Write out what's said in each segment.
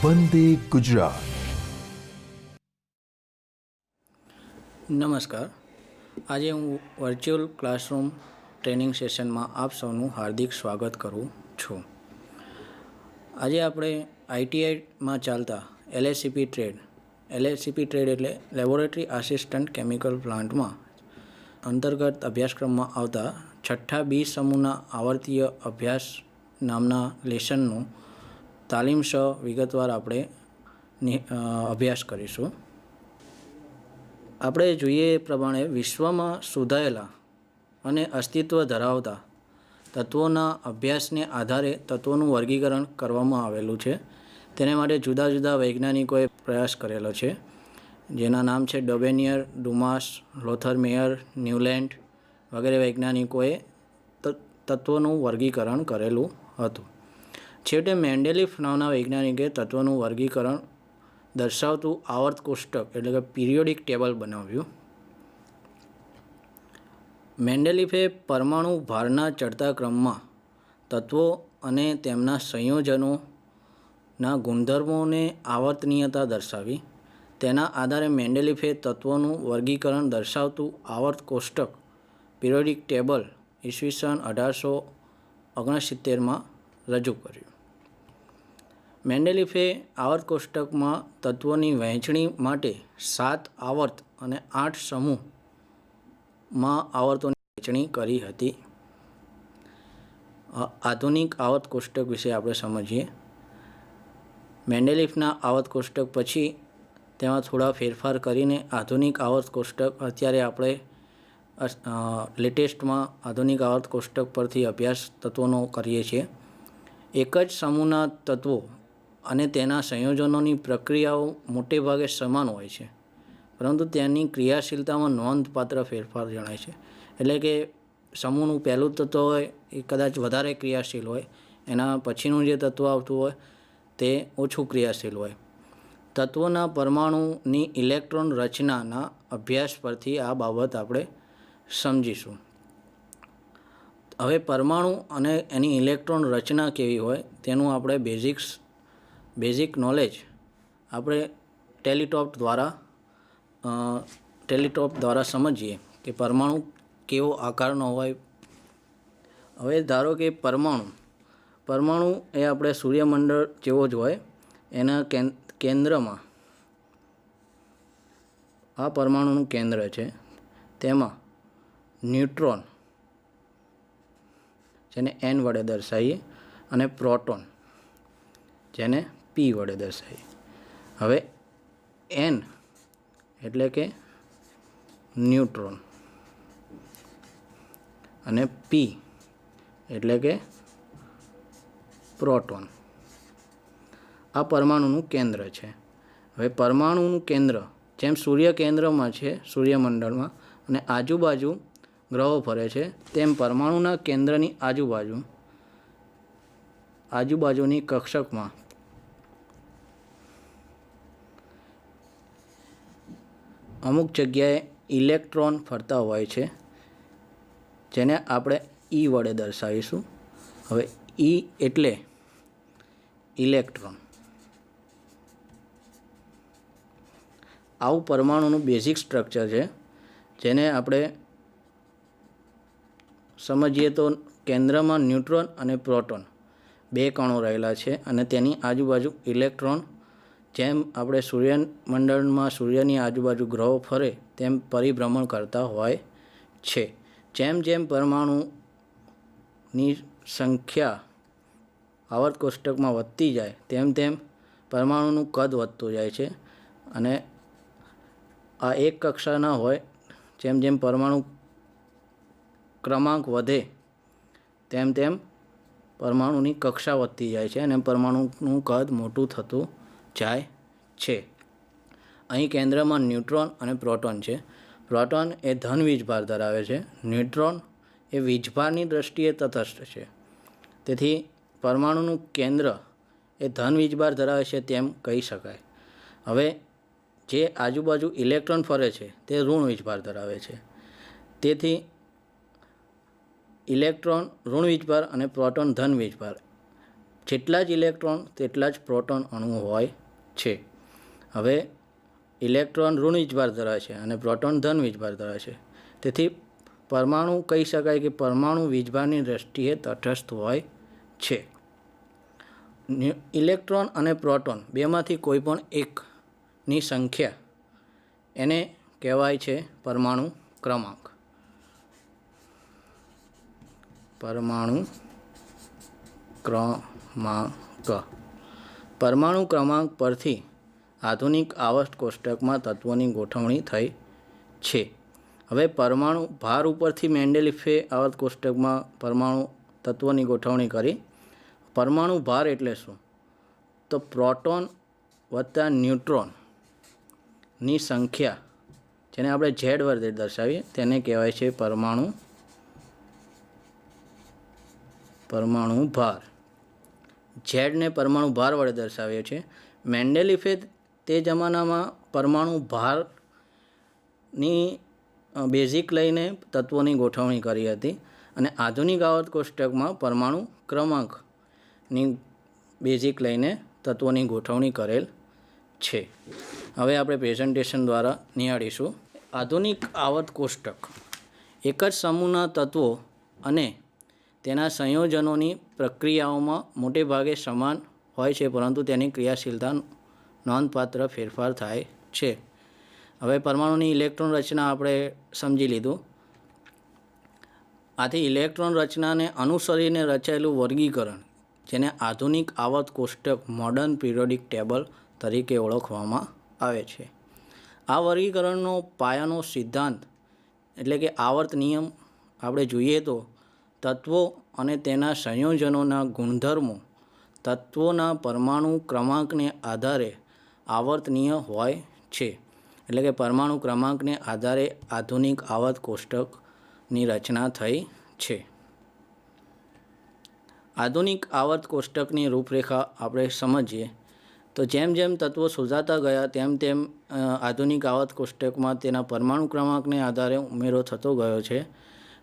વંદે ગુજરાત. નમસ્કાર. આજે હું વર્ચ્યુઅલ ક્લાસરૂમ ટ્રેનિંગ સેશનમાં આપ સૌનું હાર્દિક સ્વાગત કરું છું. આજે આપણે આઈટીઆઈમાં ચાલતા એલએસીપી ટ્રેડ એટલે લેબોરેટરી આસિસ્ટન્ટ કેમિકલ પ્લાન્ટમાં અંતર્ગત અભ્યાસક્રમમાં આવતા છઠ્ઠા બી સમૂહના આવર્તીય અભ્યાસ નામના લેસનનું તાલીમ સહ વિગતવાર આપણે અભ્યાસ કરીશું. આપણે જોઈએ એ પ્રમાણે વિશ્વમાં શોધાયેલા અને અસ્તિત્વ ધરાવતા તત્વોના અભ્યાસને આધારે તત્વોનું વર્ગીકરણ કરવામાં આવેલું છે. તેને માટે જુદા જુદા વૈજ્ઞાનિકોએ પ્રયાસ કરેલો છે, જેના નામ છે ડોબેનિયર, ડુમાસ, લોથર મેયર, ન્યુલેન્ડ વગેરે વૈજ્ઞાનિકોએ તત્વોનું વર્ગીકરણ કરેલું હતું. છેવટે મેન્ડેલિફ નામના વૈજ્ઞાનિકે તત્વોનું વર્ગીકરણ દર્શાવતું આવર્ત કોષ્ટક એટલે કે પિરિયોડિક ટેબલ બનાવ્યું. મેન્ડેલિફે પરમાણુ ભારના ચડતા ક્રમમાં તત્વો અને તેમના સંયોજનોના ગુણધર્મોને આવર્તનીયતા દર્શાવી. તેના આધારે મેન્ડેલિફે તત્વોનું વર્ગીકરણ દર્શાવતું આવર્ત કોષ્ટક પિરિયોડિક ટેબલ ઈસવીસન 1869માં રજૂ કર્યું. મેન્ડેલિફે આવર્ત કોષ્ટકમાં તત્વોની વહેંચણી માટે 7 આવર્ત અને 8 સમૂહમાં આવર્તોની વહેંચણી કરી હતી. આધુનિક આવર્ત કોષ્ટક વિશે આપણે સમજીએ. મેન્ડેલિફના આવર્ત કોષ્ટક પછી તેમાં થોડા ફેરફાર કરીને આધુનિક આવર્ત કોષ્ટક અત્યારે આપણે લેટેસ્ટમાં આધુનિક આવર્ત કોષ્ટક પરથી અભ્યાસ તત્વોનો કરીએ છીએ. એક જ સમૂહના તત્વો અને તેના સંયોજનોની પ્રક્રિયાઓ મોટે ભાગે સમાન હોય છે, પરંતુ તેની ક્રિયાશીલતામાં નોંધપાત્ર ફેરફાર જણાય છે. એટલે કે સમૂહનું પહેલું તત્વ હોય એ કદાચ વધારે ક્રિયાશીલ હોય, એના પછીનું જે તત્વ આવતું હોય તે ઓછું ક્રિયાશીલ હોય. તત્વોના પરમાણુની ઇલેક્ટ્રોન રચનાના અભ્યાસ પરથી આ બાબત આપણે સમજીશું. હવે પરમાણુ અને એની ઇલેક્ટ્રોન રચના કેવી હોય તેનું આપણે બેઝિક નોલેજ આપણે ટેલિટોપ દ્વારા સમજીએ કે પરમાણુ કેવો આકારનો હોય. હવે ધારો કે પરમાણુ એ આપણે સૂર્યમંડળ જેવો જ હોય. એના કેન્દ્રમાં આ પરમાણુનું કેન્દ્ર છે. તેમાં ન્યુટ્રોન, જેને N વડે દર્શાવીએ, અને પ્રોટોન, જેને P વડે દર્શાવીએ. હવે N એટલે કે ન્યુટ્રોન અને P એટલે કે પ્રોટોન આ પરમાણુનું કેન્દ્ર છે. હવે પરમાણુનું કેન્દ્ર જેમ સૂર્ય કેન્દ્રમાં છે સૂર્યમંડળમાં અને આજુબાજુ ગ્રહો ફરે છે, તેમ પરમાણુના કેન્દ્રની આજુબાજુની કક્ષકમાં અમુક જગ્યાએ ઇલેક્ટ્રોન ફરતા હોય છે, જેને આપણે E વડે દર્શાવીશું. હવે E એટલે ઇલેક્ટ્રોન. આવું પરમાણુનું બેઝિક સ્ટ્રક્ચર છે, જેને આપણે સમજીએ તો કેન્દ્રમાં ન્યુટ્રોન અને પ્રોટોન 2 કણો રહેલા છે અને તેની આજુબાજુ ઇલેક્ટ્રોન જેમ આપણે સૂર્યમંડળમાં સૂર્યની આજુબાજુ ગ્રહો ફરે તેમ પરિભ્રમણ કરતા હોય છે. જેમ જેમ પરમાણુની સંખ્યા આવર્ત કોષ્ટકમાં વધતી જાય તેમ તેમ પરમાણુનું કદ વધતું જાય છે. અને આ એક કક્ષાના હોય, જેમ જેમ પરમાણુ ક્રમાંક વધે તેમ તેમ પરમાણુની કક્ષા વધતી જાય છે અને પરમાણુનું કદ મોટું થતું જાય છે. અહીં કેન્દ્રમાં ન્યુટ્રોન અને પ્રોટોન છે. પ્રોટોન એ ધન વીજભાર ધરાવે છે. ન્યુટ્રોન એ વીજભારની દ્રષ્ટિએ તટસ્થ છે. તેથી પરમાણુનું કેન્દ્ર એ ધન વીજભાર ધરાવે છે તેમ કહી શકાય. હવે જે આજુબાજુ ઇલેક્ટ્રોન ફરે છે તે ઋણ વીજભાર ધરાવે છે. તેથી ઇલેક્ટ્રોન ઋણ વીજભાર અને પ્રોટોન ધન વીજભાર જેટલા જ ઇલેક્ટ્રોન તેટલા જ પ્રોટોન અણુ હોય છે. હવે ઇલેક્ટ્રોન ઋણ વીજભાર ધરાવે છે અને પ્રોટોન ધન વીજભાર ધરાવે છે. તેથી પરમાણુ કહી શકાય કે પરમાણુ વીજભારની દ્રષ્ટિએ તટસ્થ હોય છે. ઇલેક્ટ્રોન અને પ્રોટોન બેમાંથી કોઈ પણ એકની સંખ્યા એને કહેવાય છે પરમાણુ ક્રમાંક. પરમાણુ ક્રમાંક. પરમાણુ ક્રમાંક પરથી આધુનિક આવર્ત કોષ્ટકમાં તત્વોની ગોઠવણી થઈ છે. હવે પરમાણુ ભાર ઉપરથી મેન્ડેલિફે આવર્ત કોષ્ટકમાં પરમાણુ તત્વોની ગોઠવણી કરી. પરમાણુ ભાર એટલે શું? તો પ્રોટોન વત્તા ન્યુટ્રોનની સંખ્યા, જેને આપણે ઝેડ વડે દર્શાવીએ, તેને કહેવાય છે પરમાણુ ભાર. ઝેડને પરમાણુ ભાર વડે દર્શાવીએ છીએ. મેન્ડેલિફે તે જમાનામાં પરમાણુ ભારની બેઝિક લઈને તત્વોની ગોઠવણી કરી હતી અને આધુનિક આવર્ત કોષ્ટકમાં પરમાણુ ક્રમાંકની બેઝિક લઈને તત્વોની ગોઠવણી કરેલ છે. હવે આપણે પ્રેઝન્ટેશન દ્વારા નિહાળીશું. આધુનિક આવર્ત કોષ્ટક એક જ સમૂહના તત્વો અને તેના સંયોજનોની પ્રક્રિયાઓમાં મોટે ભાગે સમાન હોય છે, પરંતુ તેની ક્રિયાશીલતા નોંધપાત્ર ફેરફાર થાય છે. હવે પરમાણુની ઇલેક્ટ્રોન રચના આપણે સમજી લીધું. આથી ઇલેક્ટ્રોન રચનાને અનુસરીને રચાયેલું વર્ગીકરણ, જેને આધુનિક આવર્ત કોષ્ટક મોડર્ન પિરિયોડિક ટેબલ તરીકે ઓળખવામાં આવે છે. આ વર્ગીકરણનો પાયાનો સિદ્ધાંત એટલે કે આવર્ત નિયમ આપણે જોઈએ તો તત્વો અને તેના સંયોજનોના ગુણધર્મો તત્વોના પરમાણુ ક્રમાંકને આધારે આવર્તનીય હોય છે. એટલે કે પરમાણુ ક્રમાંકને આધારે આધુનિક આવર્ત કોષ્ટકની રચના થઈ છે. આધુનિક આવર્ત કોષ્ટકની રૂપરેખા આપણે સમજીએ તો જેમ જેમ તત્વો શોધાતા ગયા તેમ તેમ આધુનિક આવર્ત કોષ્ટકમાં તેના પરમાણુ ક્રમાંકને આધારે ઉમેરો થતો ગયો છે.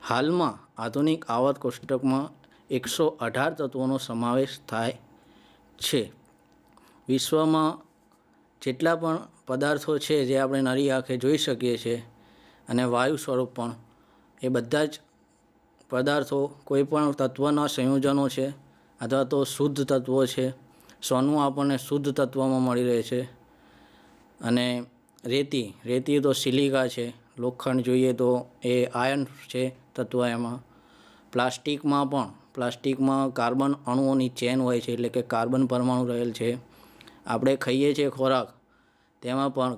હાલમાં આધુનિક આવર્ત કોષ્ટકમાં 118 તત્વોનો સમાવેશ થાય છે. વિશ્વમાં જેટલા પણ પદાર્થો છે જે આપણે નરી આંખે જોઈ શકીએ છીએ અને વાયુ સ્વરૂપ પણ, એ બધા જ પદાર્થો કોઈ પણ તત્વના સંયોજનો છે અથવા તો શુદ્ધ તત્વો છે. સોનું આપણને શુદ્ધ તત્વમાં મળી રહે છે. અને રેતી તો સિલિકા છે. લોખંડ જોઈએ તો એ આયર્ન છે તત્વ. એમાં પ્લાસ્ટિકમાં કાર્બન અણુઓની ચેન હોય છે, એટલે કે કાર્બન પરમાણુ રહેલ છે. આપણે ખાઈએ છીએ ખોરાક, તેમાં પણ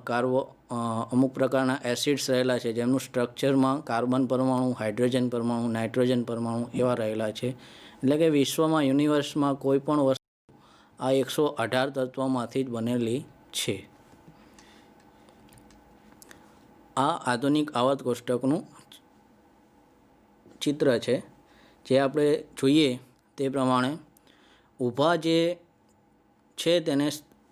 અમુક પ્રકારના એસિડ્સ રહેલા છે, જેમનું સ્ટ્રક્ચરમાં કાર્બન પરમાણુ, હાઇડ્રોજન પરમાણુ, નાઇટ્રોજન પરમાણુ એવા રહેલા છે. એટલે કે વિશ્વમાં, યુનિવર્સમાં કોઈ પણ વસ્તુ આ 118 તત્વોમાંથી જ બનેલી છે. આ આધુનિક આવર્ત કોષ્ટકનું ચિત્ર છે. જે આપણે જોઈએ તે પ્રમાણે ઊભા જે છે તેને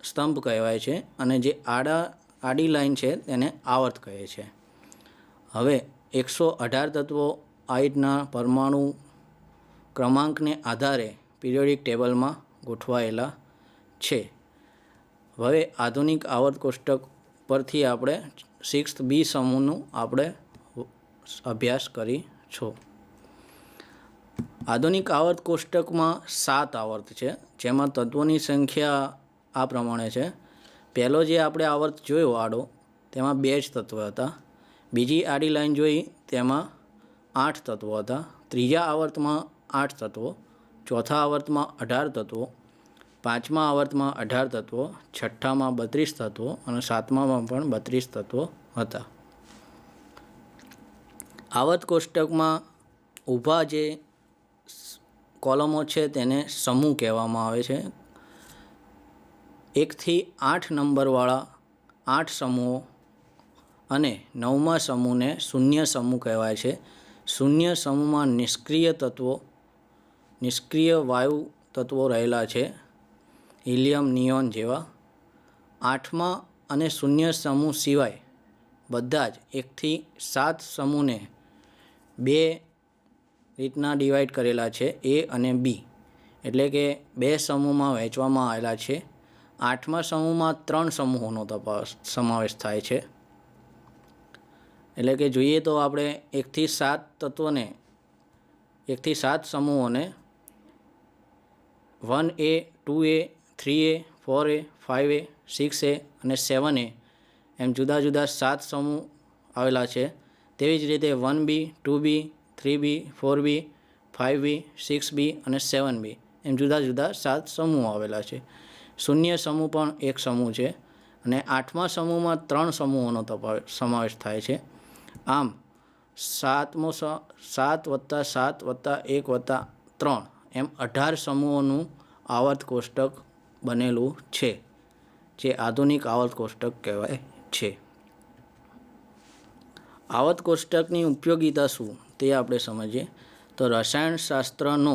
સ્તંભ કહેવાય છે અને જે આડી લાઈન છે તેને આવર્ત કહે છે. હવે 118 તત્વો આ રીતના પરમાણુ ક્રમાંકને આધારે પિરિયોડિક ટેબલમાં ગોઠવાયેલા છે. હવે આધુનિક આવર્ત કોષ્ટક પરથી આપણે 6th B સમૂહનું આપણે અભ્યાસ કરીશું. આધુનિક આવર્ત કોષ્ટકમાં 7 આવર્ત છે, જેમાં તત્વોની સંખ્યા આ પ્રમાણે છે. પહેલો જે આપણે આવર્ત જોયો આડો, તેમાં 2 જ તત્વો હતા. બીજી આડી લાઈન જોઈ તેમાં 8 તત્વો હતા. ત્રીજા આવર્તમાં 8 તત્વો, ચોથા આવર્તમાં 18 તત્વો, પાંચમા આવર્તમાં 18 તત્વો, છઠ્ઠામાં 32 તત્વો અને સાતમામાં પણ 32 તત્વો હતા. આવર્ત કોષ્ટકમાં ઊભા જે કોલમો છે તેને સમૂહ કહેવામાં આવે છે. 1 થી 8 નંબરવાળા 8 સમૂહો અને 9મા સમૂહને શૂન્ય સમૂહ કહેવાય છે. શૂન્ય સમૂહમાં નિષ્ક્રિય વાયુ તત્વો રહેલા છે, હિલિયમ, નિયોન જેવા. 8મા અને શૂન્ય સમૂહ સિવાય બધા જ 1 થી 7 સમૂહને 2 રીતના ડિવાઈડ કરેલા છે, A અને B. એટલે કે 2 સમૂહમાં વહેંચવામાં આવેલા છે. 8મા સમૂહમાં 3 સમૂહોનો સમાવેશ થાય છે. એટલે કે જોઈએ તો આપણે 1 થી 7 તત્વોને 1 થી 7 સમૂહોને 1A 2A 3A 4A 5A 6A અને 7A એમ જુદા જુદા 7 સમૂહ આવેલા છે. તેવી જ રીતે 1B 2B 3B 4B 5B 6B અને 7B એમ જુદા જુદા 7 સમૂહ આવેલા છે. શૂન્ય સમૂહ પણ એક સમૂહ છે અને 8મા સમૂહમાં 3 સમૂહોનો સમાવેશ થાય છે. આમ 7 + 7 + 1 + 3 એમ 18 સમૂહોનું આવર્ત કોષ્ટક બનેલું છે, જે આધુનિક આવર્ત કોષ્ટક કહેવાય છે. આવર્ત કોષ્ટકની ઉપયોગિતા શું તે આપણે સમજીએ તો રસાયણશાસ્ત્રનો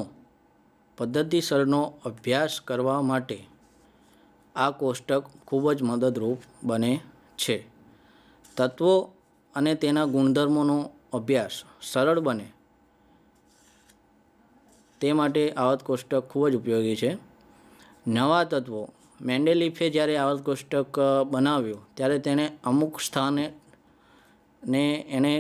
પદ્ધતિસરનો અભ્યાસ કરવા માટે આ કોષ્ટક ખૂબ જ મદદરૂપ બને છે. તત્વો અને તેના ગુણધર્મોનો અભ્યાસ સરળ બને તે માટે આવર્ત કોષ્ટક ખૂબ જ ઉપયોગી છે. નવા તત્વો મેન્ડેલિફે જ્યારે આવર્ત કોષ્ટક બનાવ્યું ત્યારે તેણે અમુક સ્થાને એને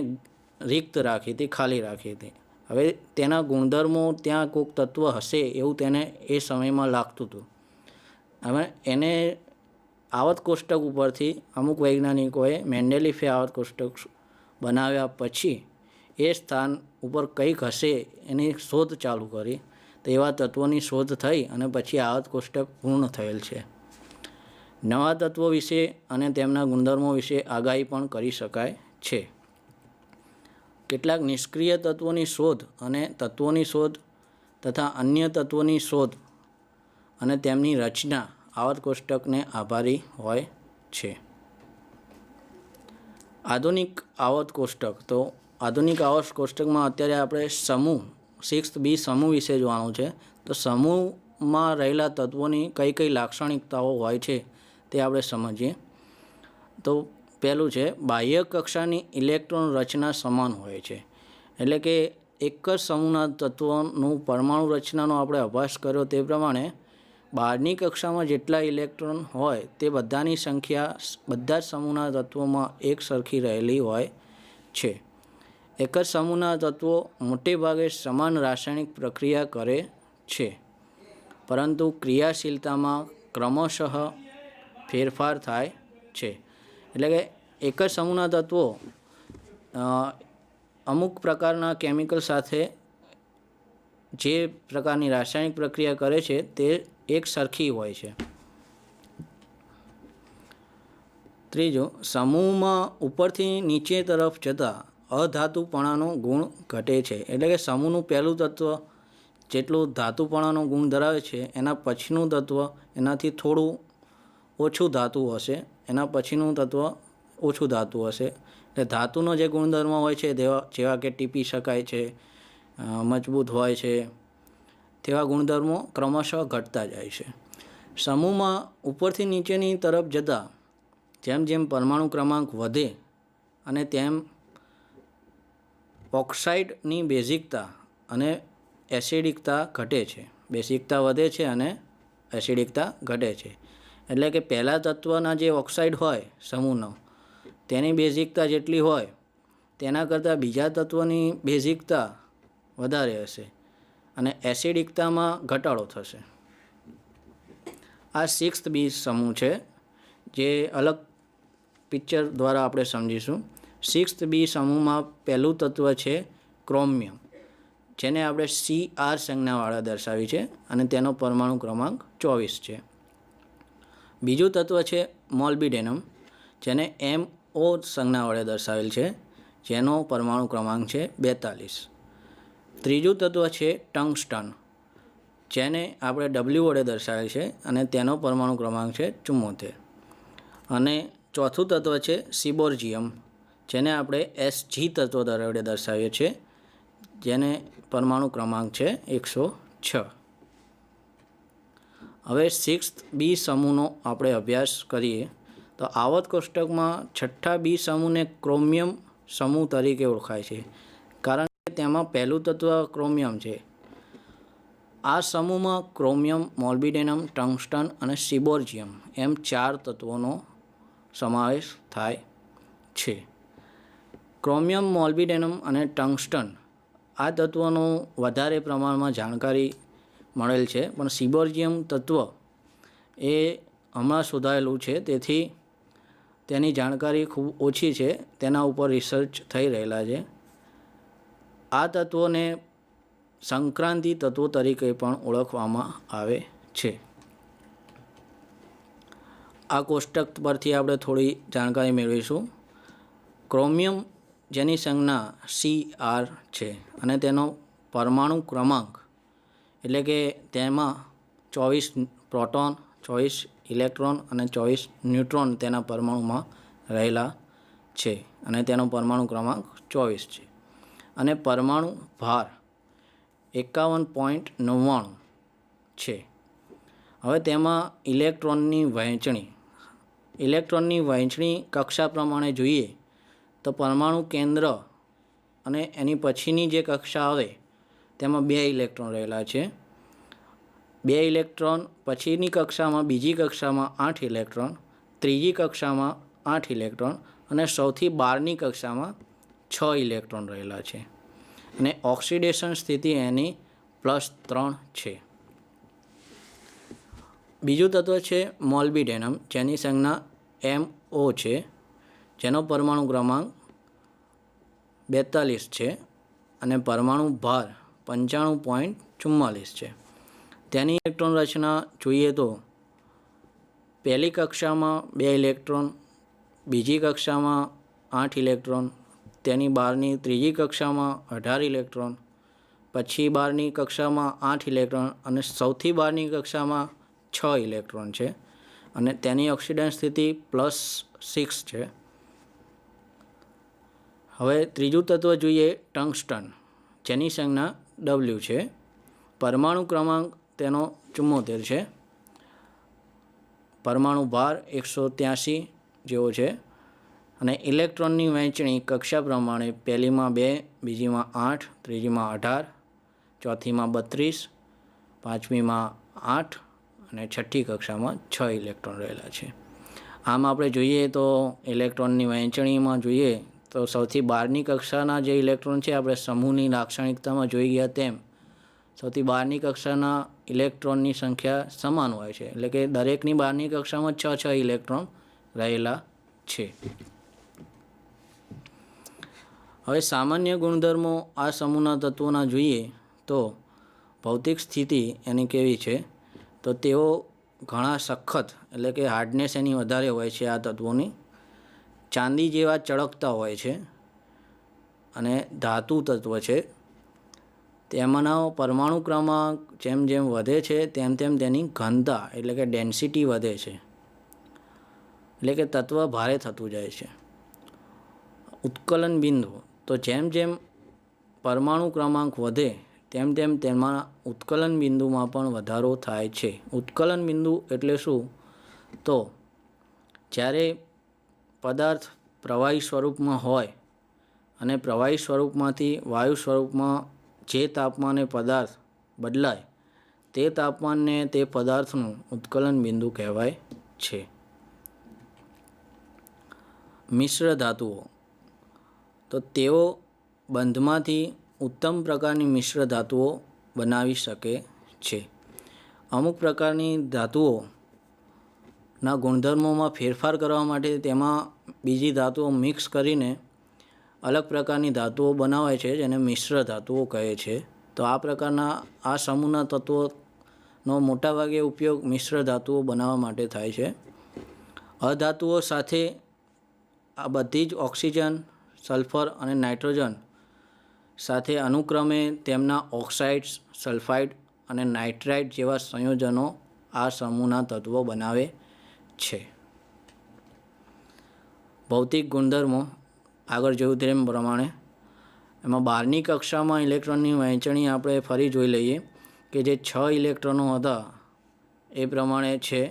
રિક્ત રાખી હતી, ખાલી રાખી હતી. હવે તેના ગુણધર્મો ત્યાં કોઈક તત્વ હશે એવું તેને એ સમયમાં લાગતું હતું. હવે એને આવર્ત કોષ્ટક ઉપરથી અમુક વૈજ્ઞાનિકોએ મેન્ડેલિફે આવર્ત કોષ્ટક બનાવ્યા પછી એ સ્થાન ઉપર કંઈક હશે એની શોધ ચાલુ કરી, તો એવા તત્વોની શોધ થઈ અને પછી આવર્ત કોષ્ટક પૂર્ણ થયેલ છે. નવા તત્વો વિશે અને તેમના ગુણધર્મો વિશે આગાહી પણ કરી શકાય છે. કેટલાક નિષ્ક્રિય તત્વોની શોધ અને તત્વોની શોધ તથા અન્ય તત્વોની શોધ અને તેમની રચના આવર્ત કોષ્ટકને આભારી હોય છે. આધુનિક આવર્ત કોષ્ટક. તો આધુનિક આવર્ત કોષ્ટકમાં અત્યારે આપણે સમૂહ 6B સમૂહ વિશે જોવાનું છે. તો સમૂહમાં રહેલા તત્વોની કઈ કઈ લાક્ષણિકતાઓ હોય છે તે આપણે સમજીએ. તો પહેલું છે, બાહ્ય કક્ષાની ઇલેક્ટ્રોન રચના સમાન હોય છે. એટલે કે એક જ સમૂહના તત્વોનું પરમાણુ રચનાનો આપણે અભ્યાસ કર્યો તે પ્રમાણે બહારની કક્ષામાં જેટલા ઇલેક્ટ્રોન હોય તે બધાની સંખ્યા બધા જ સમૂહના તત્વોમાં એક સરખી રહેલી હોય છે. એક જ સમૂહના તત્વો મોટે ભાગે સમાન રાસાયણિક પ્રક્રિયા કરે છે, પરંતુ ક્રિયાશીલતામાં ક્રમશઃ ફેરફાર થાય છે. એટલે કે એક જ સમૂહના તત્વો અમુક પ્રકારના કેમિકલ સાથે જે પ્રકારની રાસાયણિક પ્રક્રિયા કરે છે તે એક સરખી હોય છે. ત્રીજું, સમૂહમાં ઉપરથી નીચે તરફ જતા અધાતુપણાનો ગુણ ઘટે છે. એટલે કે સમૂહનું પહેલું તત્વ જેટલું ધાતુપણાનો ગુણ ધરાવે છે એના પછીનું તત્વ એનાથી થોડું ઓછું ધાતુ હશે, એના પછીનું તત્વ ઓછું ધાતુ હશે. એટલે ધાતુનો જે ગુણધર્મ હોય છે જેવા કે ટીપી શકાય છે, મજબૂત હોય છે, તેવા ગુણધર્મો ક્રમશઃ ઘટતા જાય છે. સમૂહમાં ઉપરથી નીચેની તરફ જતાં જેમ જેમ પરમાણુ ક્રમાંક વધે અને તેમ ઓક્સાઇડની બેઝિકતા અને એસિડિકતા ઘટે છે. બેઝિકતા વધે છે અને એસિડિકતા ઘટે છે. એટલે કે પહેલા તત્વના જે ઓક્સાઇડ હોય સમૂહનો તેની બેઝિકતા જેટલી હોય તેના કરતાં બીજા તત્વની બેઝિકતા વધારે હશે અને એસિડિકતામાં ઘટાડો થશે. આ 6B સમૂહ છે જે અલગ પિક્ચર દ્વારા આપણે સમજીશું. 6B સમૂહમાં પહેલું તત્વ છે ક્રોમિયમ, જેને આપણે Cr સંજ્ઞાવાળા દર્શાવી છે અને તેનો પરમાણુ ક્રમાંક 24 છે. બીજું તત્વ છે મોલ્બિડેનમ, જેને MO સંજ્ઞા વડે દર્શાવેલ છે, જેનો પરમાણુ ક્રમાંક છે 42. ત્રીજું તત્વ છે ટંગસ્ટન, જેને આપણે W વડે દર્શાવેલ છે અને તેનો પરમાણુ ક્રમાંક છે 74. અને ચોથું તત્વ છે સિબોર્જિયમ, જેને આપણે Sg તત્વ વડે દર્શાવીએ છીએ, જેને પરમાણુ ક્રમાંક છે 106. હવે 6B સમૂહનો આપણે અભ્યાસ કરીએ તો આવર્ત કોષ્ટકમાં છઠ્ઠા B સમૂહને ક્રોમિયમ સમૂહ તરીકે ઓળખાય છે, કારણ કે તેમાં પહેલું તત્વ ક્રોમિયમ છે આ સમૂહમાં ક્રોમિયમ, મોલ્બિડેનમ, ટંગસ્ટન અને સિબોર્જિયમ એમ 4 તત્વોનો સમાવેશ થાય છે. ક્રોમિયમ, મોલ્બિડેનમ અને ટંગસ્ટન આ તત્વોનું વધારે પ્રમાણમાં જાણકારી મળેલ છે, પણ સિબોર્જિયમ તત્વ એ હમણાં શોધાયેલું છે, તેથી તેની જાણકારી ખૂબ ઓછી છે. તેના ઉપર રિસર્ચ થઈ રહેલા છે. આ તત્વોને સંક્રાંતિ તત્વો તરીકે પણ ઓળખવામાં આવે છે. આ કોષ્ટક પરથી આપણે થોડી જાણકારી મેળવીશું. ક્રોમિયમ, જેની સંજ્ઞા Cr છે અને તેનો પરમાણુ ક્રમાંક એટલે કે તેમાં 24 પ્રોટોન, 24 ઇલેક્ટ્રોન અને 24 ન્યુટ્રોન તેના પરમાણુમાં રહેલા છે અને તેનો પરમાણુ ક્રમાંક 24 છે. અને પરમાણુ ભાર 51.99 છે. હવે તેમાં ઇલેક્ટ્રોનની વહેંચણી કક્ષા પ્રમાણે જોઈએ તો પરમાણુ કેન્દ્ર અને એની પછીની જે કક્ષા આવે તેમાં 2 ઇલેક્ટ્રોન રહેલા છે. 2 ઇલેક્ટ્રોન પછીની કક્ષામાં, બીજી કક્ષામાં 8 ઇલેક્ટ્રોન, ત્રીજી કક્ષામાં 8 ઇલેક્ટ્રોન અને સૌથી બહારની કક્ષામાં 6 ઇલેક્ટ્રોન રહેલા છે. અને ઓક્સિડેશન સ્થિતિ એની +3 છે. બીજું તત્વ છે મોલ્બિડેનમ, જેની સંજ્ઞા MO છે, જેનો પરમાણુ ક્રમાંક 42 છે અને પરમાણુ ભાર 95.44 છે. તેની ઇલેક્ટ્રોન રચના જોઈએ તો પહેલી કક્ષામાં 2 ઇલેક્ટ્રોન, બીજી કક્ષામાં 8 ઇલેક્ટ્રોન, તેની બહારની ત્રીજી કક્ષામાં 18 ઇલેક્ટ્રોન, પછી બહારની કક્ષામાં 8 ઇલેક્ટ્રોન અને સૌથી બહારની કક્ષામાં 6 ઇલેક્ટ્રોન છે. અને તેની ઓક્સિડેશન સ્થિતિ +6 છે. હવે ત્રીજું તત્વ જોઈએ ટંગસ્ટન, જેની સંજ્ઞા W છે. પરમાણુ ક્રમાંક તેનો 74 છે. પરમાણુ ભાર 183 જેવો છે. અને ઇલેક્ટ્રોનની વહેંચણી કક્ષા પ્રમાણે પહેલીમાં 2, બીજીમાં 8, ત્રીજીમાં 18, ચોથીમાં 32, પાંચમીમાં 8 અને છઠ્ઠી કક્ષામાં 6 ઇલેક્ટ્રોન રહેલા છે. આમ આપણે જોઈએ તો ઇલેક્ટ્રોનની વહેંચણીમાં જોઈએ તો સૌથી બહારની કક્ષાના જે ઇલેક્ટ્રોન છે, આપણે સમૂહની લાક્ષણિકતામાં જોઈ ગયા તેમ સૌથી બહારની કક્ષાના ઇલેક્ટ્રોનની સંખ્યા સમાન હોય છે, એટલે કે દરેકની બહારની કક્ષામાં 6 ઇલેક્ટ્રોન રહેલા છે. હવે સામાન્ય ગુણધર્મો આ સમૂહના તત્વોના જોઈએ તો ભૌતિક સ્થિતિ એની કેવી છે, તો તેઓ ઘણા સખત એટલે કે હાર્ડનેસ એની વધારે હોય છે. આ તત્વોની ચાંદી જેવા ચળકતા હોય છે અને ધાતુ તત્વ છે. તેમાંનો પરમાણુ ક્રમાંક જેમ જેમ વધે છે તેમ તેમ તેની ઘનતા એટલે કે ડેન્સિટી વધે છે, એટલે કે તત્વ ભારે થતું જાય છે. ઉત્કલન બિંદુ, તો જેમ જેમ પરમાણુ ક્રમાંક વધે તેમ તેમ તેમાં ઉત્કલન બિંદુમાં પણ વધારો થાય છે. ઉત્કલન બિંદુ એટલે શું? તો જ્યારે પદાર્થ પ્રવાહી સ્વરૂપમાં હોય અને પ્રવાહી સ્વરૂપમાંથી વાયુ સ્વરૂપમાં જે તાપમાને પદાર્થ બદલાય તે તાપમાનને તે પદાર્થનું ઉત્કલન બિંદુ કહેવાય છે. મિશ્ર ધાતુઓ, તો તેઓ બંધમાંથી ઉત્તમ પ્રકારની મિશ્ર ધાતુઓ બનાવી શકે છે. અમુક પ્રકારની ધાતુઓના ગુણધર્મોમાં ફેરફાર કરવા માટે તેમાં બીજી ધાતુઓ મિક્સ કરીને અલગ પ્રકારની ધાતુઓ બનાવે છે, જેને મિશ્ર ધાતુઓ કહે છે. તો આ પ્રકારના આ સમૂહના તત્વોનો મોટાભાગે ઉપયોગ મિશ્ર ધાતુઓ બનાવવા માટે થાય છે. અધાતુઓ સાથે આ બધી જ ઓક્સિજન, સલ્ફર અને નાઇટ્રોજન સાથે અનુક્રમે તેમના ઓક્સાઇડ્સ, સલ્ફાઇડ અને નાઇટ્રાઇડ જેવા સંયોજનો આ સમૂહના તત્વો બનાવે છે. ભૌતિક ગુણધર્મો આગળ જોયું તેમ પ્રમાણે એમાં બહારની કક્ષામાં ઇલેક્ટ્રોનની વહેંચણી આપણે ફરી જોઈ લઈએ કે જે 6 ઇલેક્ટ્રોનો હતા એ પ્રમાણે છે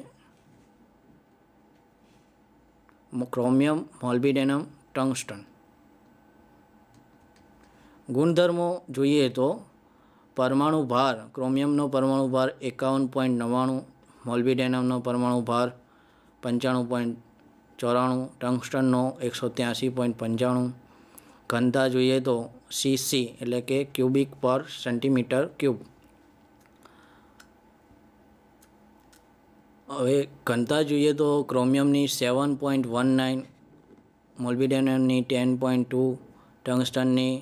ક્રોમિયમ, મોલ્બિડેનમ, ટંગસ્ટન. ગુણધર્મો જોઈએ તો પરમાણુ ભાર, ક્રોમિયમનો પરમાણુ ભાર 51.99, મોલ્બિડેનમનો પરમાણુ ભાર 95.94, ટંગસ્ટનનો 183.95. ઘનતા જોઈએ તો સીસી એટલે કે ક્યુબિક પર સેન્ટીમીટર ક્યુબ. હવે ઘનતા જોઈએ તો ક્રોમિયમની 7.19, મોલ્બિડેનમની 10.2, ટંગસ્ટનની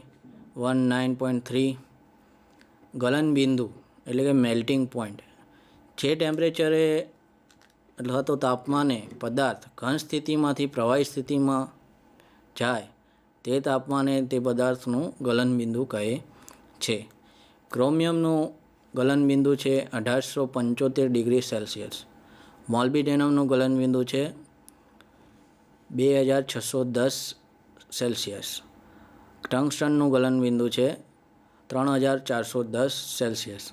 19.3. ગલનબિંદુ એટલે કે મેલ્ટિંગ પોઈન્ટ, જે ટેમ્પરેચરે અથવા તો તાપમાને પદાર્થ ઘન સ્થિતિમાંથી પ્રવાહી સ્થિતિમાં જાય તે તાપમાને તે પદાર્થનું ગલનબિંદુ કહે છે. ક્રોમિયમનું ગલનબિંદુ છે 1875 ડિગ્રી સેલ્સિયસ. મોલ્બિડેનમનું ગલનબિંદુ છે 2610 સેલ્સિયસ. ટંગસ્ટનનું ગલનબિંદુ છે 3410 સેલ્સિયસ.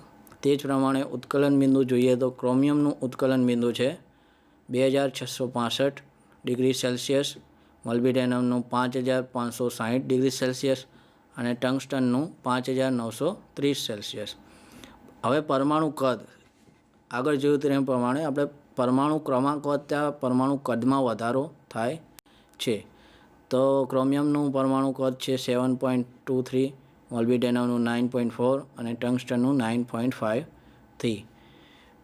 તે જ પ્રમાણે ઉત્કલન બિંદુ જોઈએ તો ક્રોમિયમનું ઉત્કલન બિંદુ છે 2665 ડિગ્રી સેલ્સિયસ, મોલ્બિડેનમનું 5560 ડિગ્રી સેલ્સિયસ અને ટંગસ્ટનનું 5930 સેલ્સિયસ. હવે પરમાણુ કદ, આગળ જોયું તે પ્રમાણે આપણે પરમાણુ ક્રમાંક વધતા પરમાણુ કદમાં વધારો થાય છે. તો ક્રોમિયમનું પરમાણુ કદ છે 7.23, મોલ્બિડેનમનું 9.4 અને ટંગસ્ટનનું 9.53.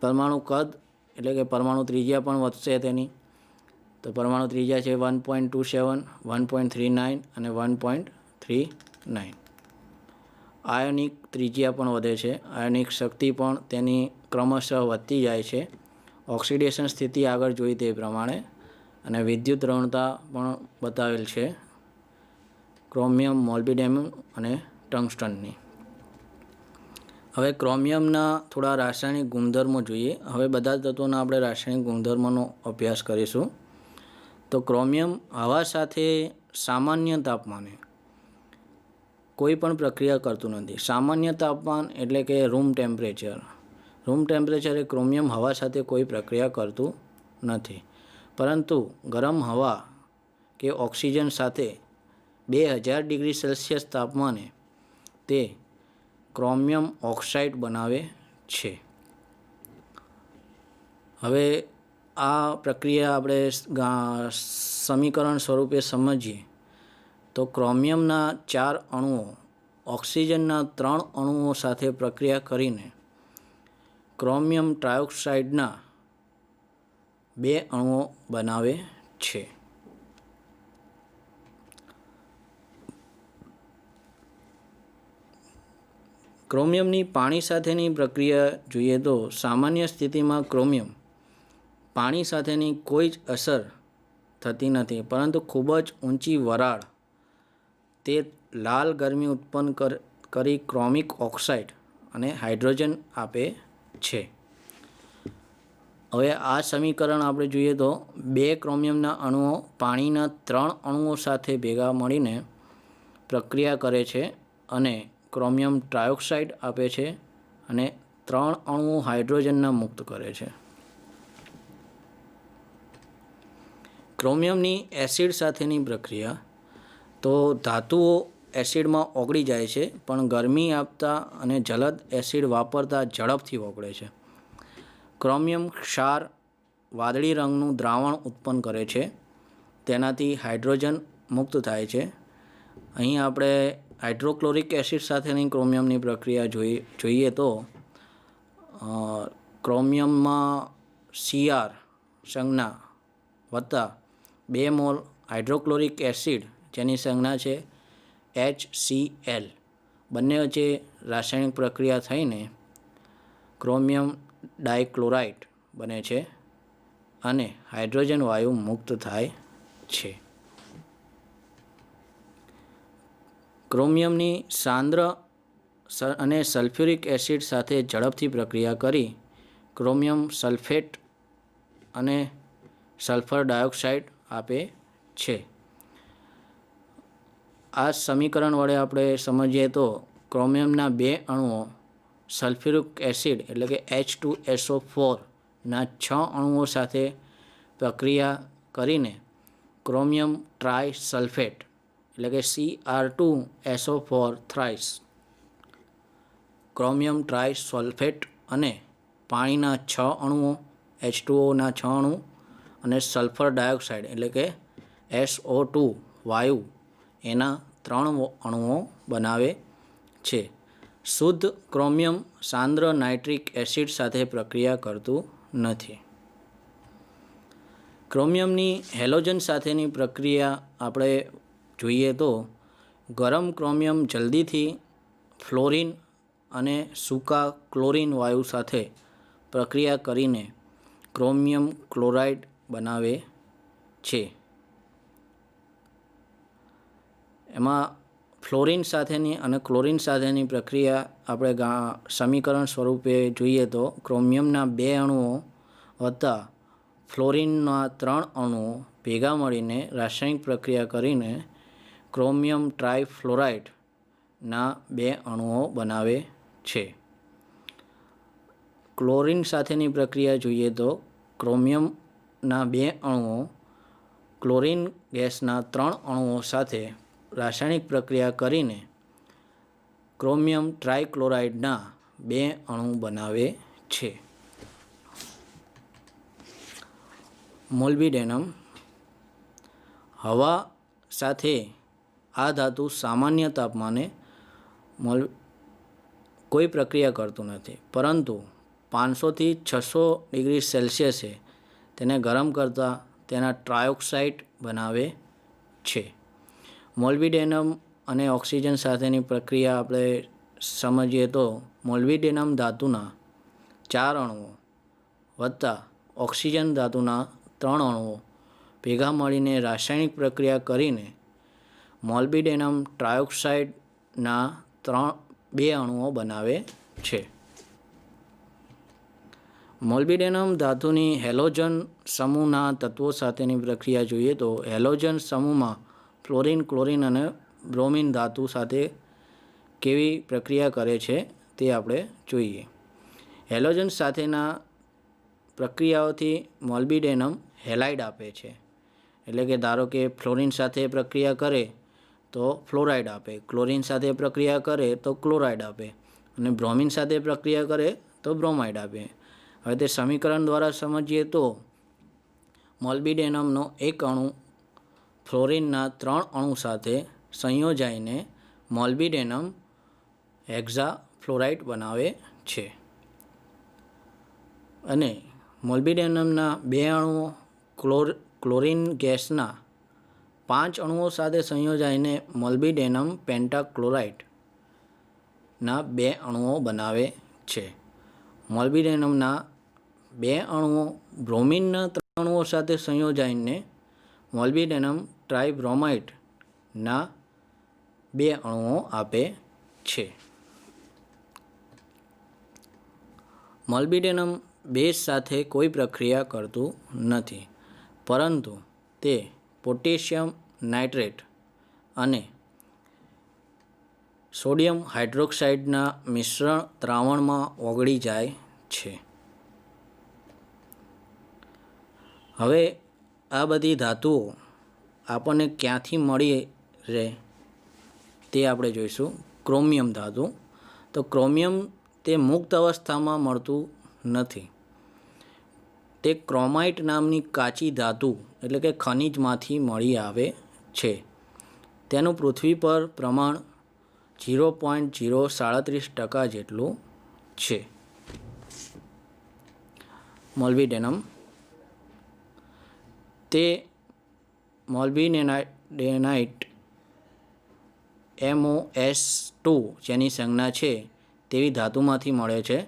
પરમાણુ કદ એટલે કે પરમાણુ ત્રિજ્યા પણ વધશે તેની. તો પરમાણુ ત્રિજ્યા છે 1.27, 1.39 અને 1.39. આયોનિક ત્રિજ્યા પણ વધે છે. આયોનિક શક્તિ પણ તેની ક્રમશઃ વધતી જાય છે. ઓક્સિડેશન સ્થિતિ આગળ જોઈ તે પ્રમાણે અને વિદ્યુત ઋણતા પણ બતાવેલ છે ક્રોમિયમ, મોલ્બિડેનમ અને ટંગસ્ટનની. હવે ક્રોમિયમના થોડા રાસાયણિક ગુણધર્મો જોઈએ. હવે બધા તત્વોના આપણે રાસાયણિક ગુણધર્મોનો અભ્યાસ કરીશું. તો ક્રોમિયમ હવા સાથે સામાન્ય તાપમાને કોઈ પણ પ્રક્રિયા કરતું નથી. સામાન્ય તાપમાન એટલે કે રૂમ ટેમ્પરેચર. રૂમ ટેમ્પરેચરે ક્રોમિયમ હવા સાથે કોઈ પ્રક્રિયા કરતું નથી. પરંતુ ગરમ હવા કે ઓક્સિજન સાથે 2000 ડિગ્રી સેલ્સિયસ તાપમાને તે ક્રોમિયમ ઓક્સાઇડ બનાવે છે. હવે આ પ્રક્રિયા આપણે સમીકરણ સ્વરૂપે સમજીએ તો ક્રોમિયમના 4 અણુઓ ઓક્સિજનના 3 અણુઓ સાથે પ્રક્રિયા કરીને ક્રોમિયમ ટ્રાયોક્સાઇડના 2 અણુઓ બનાવે છે. ક્રોમિયમની પાણી સાથેની પ્રક્રિયા જોઈએ તો સામાન્ય સ્થિતિમાં ક્રોમિયમ પાણી સાથેની કોઈ જ અસર થતી નથી, પરંતુ ખૂબ જ ઊંચી વરાળ તે લાલ ગરમી ઉત્પન્ન કરી ક્રોમિક ઓક્સાઇડ અને હાઇડ્રોજન આપે છે. હવે આ સમીકરણ આપણે જોઈએ તો 2 ક્રોમિયમના અણુઓ પાણીના 3 અણુઓ સાથે ભેગા મળીને પ્રક્રિયા કરે છે અને ક્રોમિયમ ટ્રાયોક્સાઇડ આપે છે અને 3 અણુઓ હાઇડ્રોજનના મુક્ત કરે છે. ક્રોમિયમની એસિડ સાથેની પ્રક્રિયા તો ધાતુઓ એસિડમાં ઓગળી જાય છે, પણ ગરમી આપતા અને જલદ એસિડ વાપરતા ઝડપથી ઓગળે છે. ક્રોમિયમ ક્ષાર વાદળી રંગનું દ્રાવણ ઉત્પન્ન કરે છે. તેનાથી હાઇડ્રોજન મુક્ત થાય છે. અહીં આપણે હાઇડ્રોક્લોરિક એસિડ સાથેની ક્રોમિયમની પ્રક્રિયા જોઈએ તો ક્રોમિયમમાં Cr સંજ્ઞા વત્તા 2 મોલ હાઇડ્રોક્લોરિક એસિડ જેની સંજ્ઞા છે HCl બંને વચ્ચે રાસાયણિક પ્રક્રિયા થઈને ક્રોમિયમ ડાયક્લોરાઇડ બને છે અને હાઇડ્રોજન વાયુ મુક્ત થાય છે. ક્રોમિયમની સાંદ્ર અને સલ્ફ્યુરિક એસિડ સાથે ઝડપથી પ્રક્રિયા કરી ક્રોમિયમ સલ્ફેટ અને સલ્ફર ડાયોક્સાઇડ આપે છે. આ સમીકરણ વડે આપણે સમજીએ તો ક્રોમિયમના 2 અણુઓ સલ્ફ્યુરિક એસિડ એટલે કે H2SO4 ના 6 અણુઓ સાથે પ્રક્રિયા કરીને ક્રોમિયમ ટ્રાયસલ્ફેટ એટલે કે Cr2SO4 થ્રાઇસ ક્રોમિયમ ટ્રાયસલ્ફેટ અને પાણીના 6 અણુઓ H2Oના 6 અણુ અને સલ્ફર ડાયોક્સાઇડ એટલે કે SO2 વાયુ એના 3 અણુઓ બનાવે છે. શુદ્ધ ક્રોમિયમ સાંદ્ર નાઇટ્રિક એસિડ સાથે પ્રક્રિયા કરતું નથી. ક્રોમિયમની હેલોજન સાથેની પ્રક્રિયા આપણે જોઈએ તો ગરમ ક્રોમિયમ જલ્દીથી ફ્લોરિન અને સૂકા ક્લોરિન વાયુ સાથે પ્રક્રિયા કરીને ક્રોમિયમ ક્લોરાઇડ બનાવે છે. એમાં ફ્લોરિન સાથેની અને ક્લોરિન સાથેની પ્રક્રિયા આપણે સમીકરણ સ્વરૂપે જોઈએ તો ક્રોમિયમના 2 અણુઓ વત્તા ફ્લોરિનના 3 અણુઓ ભેગા મળીને રાસાયણિક પ્રક્રિયા કરીને ક્રોમિયમ ટ્રાયફ્લોરાઇડના 2 અણુઓ બનાવે છે. ક્લોરિન સાથેની પ્રક્રિયા જોઈએ તો ક્રોમિયમના 2 અણુઓ ક્લોરિન ગેસના 3 અણુઓ સાથે રાસાયણિક પ્રક્રિયા કરીને ક્રોમિયમ ટ્રાયક્લોરાઇડના 2 અણુ બનાવે છે. મોલ્બિડેનમ. હવા સાથે આ ધાતુ સામાન્ય તાપમાને કોઈ પ્રક્રિયા કરતું નથી, પરંતુ 500 થી 600 ડિગ્રી સેલ્સિયસે તેને ગરમ કરતાં તેના ટ્રાયોક્સાઇડ બનાવે છે. મોલ્બિડેનમ અને ઓક્સિજન સાથેની પ્રક્રિયા આપણે સમજીએ તો મોલ્બિડેનમ ધાતુના 4 અણુઓ વત્તા ઓક્સિજન ધાતુના 3 અણુઓ ભેગા મળીને રાસાયણિક પ્રક્રિયા કરીને મોલ્બિડેનમ ટ્રાયોક્સાઇડના 2 અણુઓ બનાવે છે. મોલ્બિડેનમ ધાતુની હેલોજન સમૂહના તત્વો સાથેની પ્રક્રિયા જોઈએ તો હેલોજન સમૂહમાં ફ્લોરિન, ક્લોરિન અને બ્રોમિન ધાતુ સાથે કેવી પ્રક્રિયા કરે છે તે આપણે જોઈએ. હેલોજન સાથેના પ્રક્રિયાઓથી મોલ્બિડેનમ હેલાઇડ આપે છે. એટલે કે ધારો કે ફ્લોરિન સાથે પ્રક્રિયા કરે તો ફ્લોરાઇડ આપે, ક્લોરિન સાથે પ્રક્રિયા કરે તો ક્લોરાઇડ આપે અને બ્રોમિન સાથે પ્રક્રિયા કરે તો બ્રોમાઇડ આપે. હવે તે સમીકરણ દ્વારા સમજીએ તો મોલ્બિડેનમનો એક અણુ ફ્લોરિનના 3 અણુ સાથે સંયોજાઈને મોલ્બિડેનમ હેક્ઝાફ્લોરાઇડ બનાવે છે. અને મોલ્બિડેનમના 2 અણુઓ ક્લોરિન ગેસના 5 અણુઓ સાથે સંયોજાઈને મોલ્બિડેનમ પેન્ટાક્લોરાઇડના 2 અણુઓ બનાવે છે. મોલ્બિડેનમના 2 અણુઓ બ્રોમિનના 3 અણુઓ સાથે સંયોજાઈને મોલ્બિડેનમ ટ્રાઇબ્રોમાઇડના 2 અણુઓ આપે છે. મોલ્બિડેનમ બેઝ સાથે કોઈ પ્રક્રિયા કરતું નથી, પરંતુ તે પોટેશિયમ નાઇટ્રેટ અને સોડિયમ હાઇડ્રોક્સાઇડના મિશ્રણ દ્રાવણમાં ઓગળી જાય છે. હવે આ બધી ધાતુઓ આપણને ક્યાંથી મળી રહે તે આપણે જોઈશું. ક્રોમિયમ ધાતુ. તો ક્રોમિયમ તે મુક્ત અવસ્થામાં મળતું નથી. તે ક્રોમાઇટ નામની કાચી ધાતુ એટલે કે ખનિજમાંથી મળી આવે છે. તેનું પૃથ્વી પર પ્રમાણ 0.037% જેટલું છે. મોલ્બિડેનમ. તે મોલ્બિડેનાઇટ MoS2 જેની સંજ્ઞા છે તેવી ધાતુમાંથી મળે છે,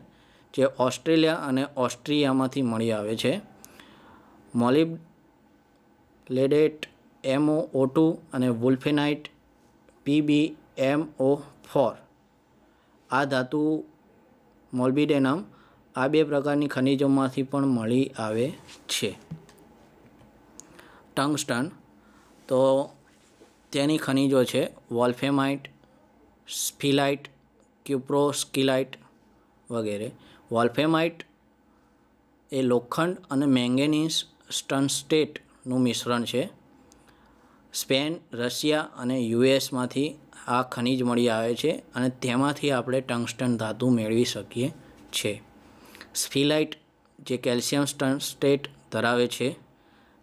જે ઓસ્ટ્રેલિયા અને ઓસ્ટ્રિયામાંથી મળી આવે છે. મોલિબ્ડેનેટ MoO2 અને વુલ્ફેનાઇટ PbMO4 આ ધાતુ મોલ્બિડેનમ આ 2 પ્રકારની ખનિજોમાંથી પણ મળી આવે છે. ટંગસ્ટન. તો તેની ખનિજો છે વોલ્ફેમાઇટ, સ્ફિલાઇટ, ક્યુપ્રોસ્કિલાઇટ વગેરે. વોલ્ફેમાઇટ એ લોખંડ અને મેંગેનીઝ ટંગસ્ટેટનું મિશ્રણ છે. સ્પેન, રશિયા અને યુએસમાંથી આ ખનિજ મળી આવે છે અને તેમાંથી આપણે ટંગસ્ટન ધાતુ મેળવી શકીએ છીએ. સ્ફિલાઇટ જે કેલ્શિયમ ટંગસ્ટેટ ધરાવે છે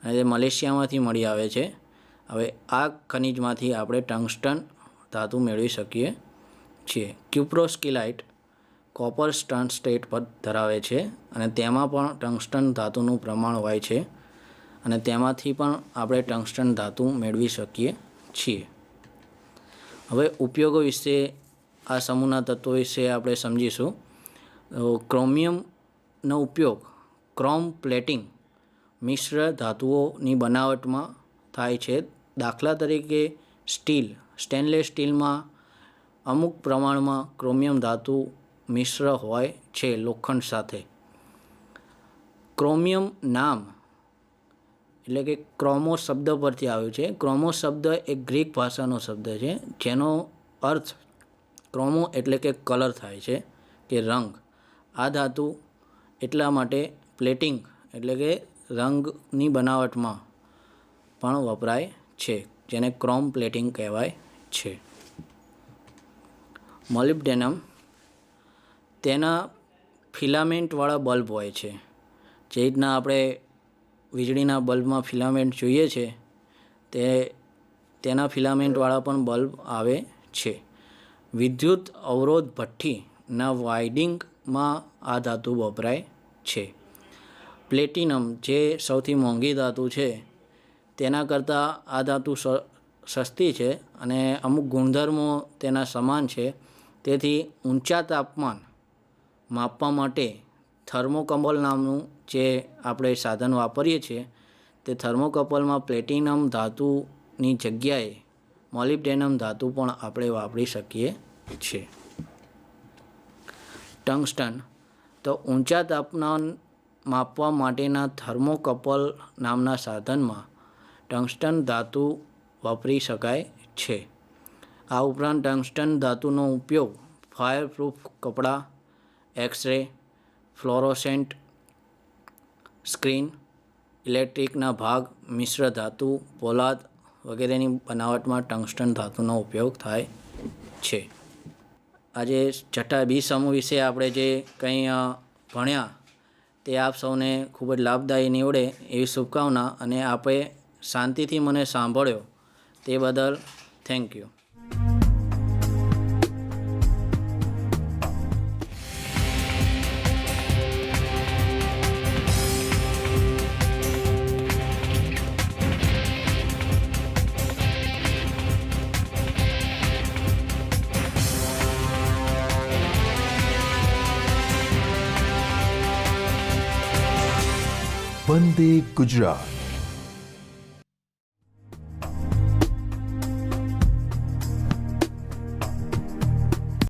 અને તે મલેશિયામાંથી મળી આવે છે. હવે આ ખનિજમાંથી આપણે ટંગસ્ટન ધાતુ મેળવી શકીએ છીએ. ક્યુપ્રોસ્કિલાઇટ કોપર ટંગસ્ટેટ પર ધરાવે છે અને તેમાં પણ ટંગસ્ટન ધાતુનું પ્રમાણ હોય છે અને તેમાંથી પણ આપણે ટંગસ્ટન ધાતુ મેળવી શકીએ છીએ. હવે ઉપયોગો વિશે આ સમૂહના તત્વો વિશે આપણે સમજીશું. ક્રોમિયમનો ઉપયોગ ક્રોમ પ્લેટિંગ મિશ્ર ધાતુઓની બનાવટમાં થાય છે. દાખલા તરીકે સ્ટેનલેસ સ્ટીલમાં અમુક પ્રમાણમાં ક્રોમિયમ ધાતુ મિશ્ર હોય છે લોખંડ સાથે. ક્રોમિયમ નામ એટલે કે ક્રોમો શબ્દ પરથી આવ્યું છે. ક્રોમો શબ્દ એક ગ્રીક ભાષાનો શબ્દ છે જેનો અર્થ ક્રોમો એટલે કે કલર થાય છે કે રંગ. આ ધાતુ એટલા માટે પ્લેટિંગ એટલે કે રંગની બનાવટમાં પણ વપરાય છે, જેને ક્રોમ પ્લેટિંગ કહેવાય છે. મોલિબ્ડેનમ તેના ફિલામેન્ટવાળા બલ્બ હોય છે. જે રીતના આપણે વીજળીના બલ્બમાં ફિલામેન્ટ જોઈએ છે તેના ફિલામેન્ટવાળા પણ બલ્બ આવે છે. વિદ્યુત અવરોધ ભઠ્ઠીના વાઇન્ડિંગમાં આ ધાતુ વપરાય છે. પ્લેટિનમ જે સૌથી મોંઘી ધાતુ છે તેના કરતાં આ ધાતુ સસ્તી છે અને અમુક ગુણધર્મો તેના સમાન છે. તેથી ઊંચા તાપમાન માપવા માટે થર્મોકપલ નામનું જે આપણે સાધન વાપરીએ છીએ તે થર્મોકપલમાં પ્લેટિનમ ધાતુની જગ્યાએ મોલિબ્ડેનમ ધાતુ પણ આપણે વાપરી શકીએ છીએ. ટંગસ્ટન તો ઊંચા તાપમાન માપવા માટેના થર્મોકપલ નામના સાધનમાં ટંગસ્ટન ધાતુ વાપરી શકાય છે. આ ઉપરાંત ટંગસ્ટન ધાતુનો ઉપયોગ ફાયરપ્રૂફ કપડાં, એક્સ-રે, ફ્લોરોસેન્ટ સ્ક્રીન, ઇલેક્ટ્રિકના ભાગ, મિશ્ર ધાતુ, પોલાદ વગેરેની બનાવટમાં ટંગસ્ટન ધાતુનો ઉપયોગ થાય છે. આજે છઠ્ઠા બી સમૂહ વિશે આપણે જે કંઈ ભણ્યા તે આપ સૌને ખૂબ જ લાભદાયી નીવડે એવી શુભકામના, અને આપે શાંતિથી મને સાંભળ્યો તે બદલ થેન્ક યુ. વંદે ગુજરાત.